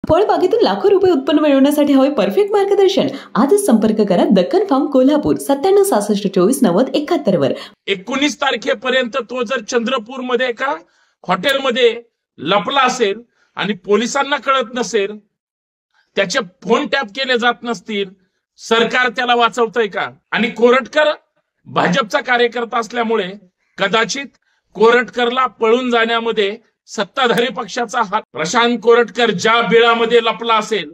फळबागेतून लाखो रुपये उत्पन्न मिळवण्यासाठी हवे परफेक्ट मार्गदर्शन. आजच संपर्क करा दक्कन फार्म कोल्हापूर 9766249071 वर. 19 तारखेपर्यंत तो जर चंद्रपूर मध्ये एका हॉटेलमध्ये लपला असेल आणि पोलिसांना कळत नसेल, त्याचे फोन टॅप केले जात नसतील, सरकार त्याला वाचवतंय का? आणि कोरटकर भाजपचा कार्यकर्ता असल्यामुळे कदाचित कोरटकरला पळून जाण्यामध्ये सत्ताधारी पक्षाचा हात. प्रशांत कोरटकर ज्या बिळामध्ये लपला असेल,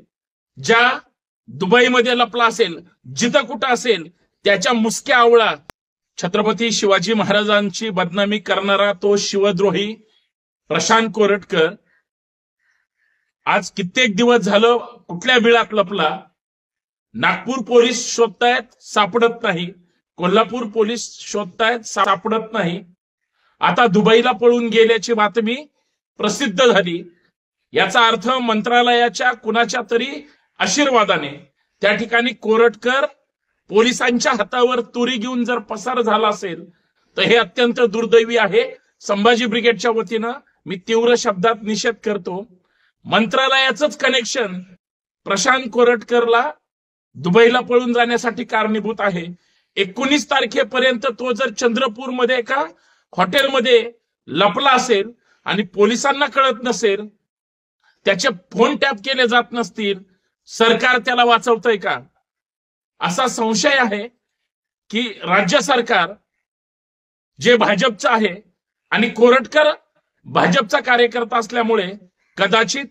ज्या दुबईमध्ये लपला असेल, जिथं कुठं असेल, त्याच्या मुसक्या आवळा छत्रपती शिवाजी महाराजांची बदनामी करणारा तो शिवद्रोही प्रशांत कोरटकर आज कित्येक दिवस झालं कुठल्या बिळात लपला. नागपूर पोलीस शोधतायत, सापडत नाही. कोल्हापूर पोलीस शोधतायत, सापडत नाही. आता दुबईला पळून गेल्याची बातमी प्रसिद्ध झाली. याचा अर्थ मंत्रालयाच्या कुणाच्या तरी आशीर्वादाने त्या ठिकाणी कोरटकर पोलिसांच्या हातावर तुरी घेऊन जर पसार झाला असेल तर हे अत्यंत दुर्दैवी आहे. संभाजी ब्रिगेडच्या वतीनं मी तीव्र शब्दात निषेध करतो. मंत्रालयाचंच कनेक्शन प्रशांत कोरटकरला दुबईला पळून जाण्यासाठी कारणीभूत आहे. 19 तारखेपर्यंत तो जर चंद्रपूरमध्ये एका हॉटेलमध्ये लपला असेल आणि पोलिसांना कळत नसेल, त्याचे फोन टॅप केले जात नसतील, सरकार त्याला वाचवतंय का? असा संशय आहे की राज्य सरकार जे भाजपचं आहे आणि कोरटकर भाजपचा कार्यकर्ता असल्यामुळे कदाचित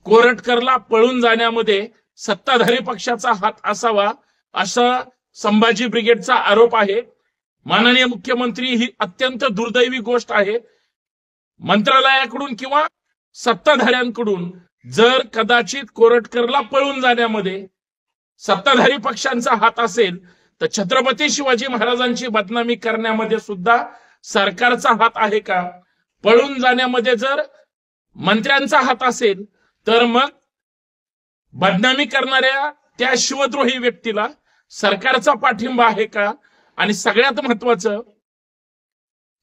कोरटकरला पळून जाण्यामध्ये सत्ताधारी पक्षाचा हात असावा, असा संभाजी ब्रिगेडचा आरोप आहे. माननीय मुख्यमंत्री, ही अत्यंत दुर्दैवी गोष्ट आहे. मंत्रालयाकडून किंवा सत्ताधाऱ्यांकडून जर कदाचित कोरटकरला पळून जाण्यामध्ये सत्ताधारी पक्षांचा हात असेल तर छत्रपती शिवाजी महाराजांची बदनामी करण्यामध्ये सुद्धा सरकारचा हात आहे का? पळून जाण्यामध्ये जर मंत्र्यांचा हात असेल तर मग बदनामी करणाऱ्या त्या शिवद्रोही व्यक्तीला सरकारचा पाठिंबा आहे का? आणि सगळ्यात महत्वाचं,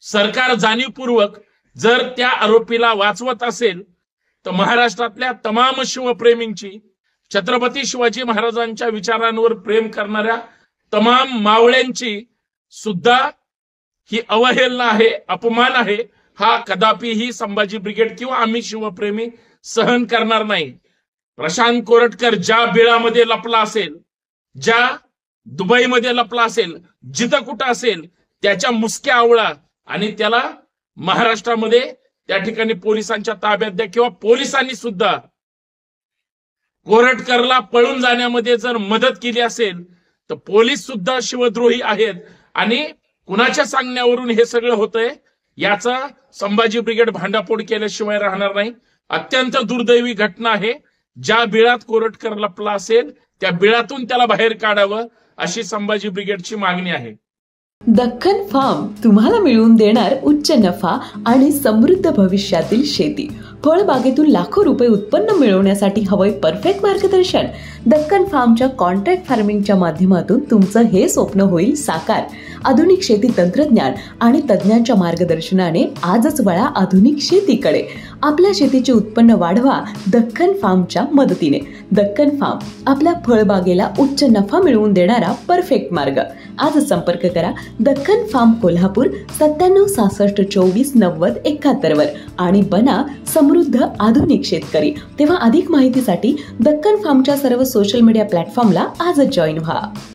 सरकार जाणीवपूर्वक जर त्या आरोपीला वाचवत असेल तर महाराष्ट्रातल्या तमाम शिवप्रेमींची, छत्रपती शिवाजी महाराजांच्या विचारांवर प्रेम करणाऱ्या तमाम मावळ्यांची सुद्धा ही अवहेलना आहे, अपमान आहे. हा कदापिही संभाजी ब्रिगेड किंवा आम्ही शिवप्रेमी सहन करणार नाही. प्रशांत कोरटकर ज्या बिळामध्ये लपला असेल, ज्या दुबईमध्ये लपला असेल, जिथं कुठं असेल, त्याच्या मुसक्या आवळा आणि त्याला महाराष्ट्रामध्ये त्या ठिकाणी पोलिसांच्या ताब्यात द्या. किंवा पोलिसांनी सुद्धा कोरटकरला पळून जाण्यामध्ये जर मदत केली असेल तर पोलीस सुद्धा शिवद्रोही आहेत आणि कुणाच्या सांगण्यावरून हे सगळं होतंय याचा संभाजी ब्रिगेड भांडाफोड केल्याशिवाय राहणार नाही. अत्यंत दुर्दैवी घटना आहे. ज्या बिळात कोरटकर लपला असेल त्या बिळातून त्याला बाहेर काढावं अशी संभाजी ब्रिगेडची मागणी आहे. दक्कन फार्म तुम्हाला मिळवून देणार उच्च नफा आणि समृद्ध भविष्यातील शेती. फळबागेतून लाखो रुपये उत्पन्न मिळवण्यासाठी हवंय परफेक्ट मार्गदर्शन. दक्कन फार्मच्या कॉन्ट्रॅक्ट फार्मिंगच्या माध्यमातून तुमचं हे स्वप्न होईल साकार. आधुनिक शेती तंत्रज्ञान आणि तज्ञांच्या मार्गदर्शनाने आजच वळा आधुनिक शेतीकडे. आपल्या शेतीचे उत्पन्न वाढवा दक्कन फार्मच्या मदतीने. दक्कन फार्म आपल्या फळबागेला उच्च नफा मिळवून देणारा परफेक्ट मार्ग. आजच संपर्क करा दक्कन फार्म कोल्हापूर 9766249071 वर आणि बना समृद्ध आधुनिक शेतकरी. तेव्हा अधिक माहितीसाठी दक्कन फार्मच्या सर्व सोशल मीडिया प्लॅटफॉर्मला आजच जॉईन व्हा.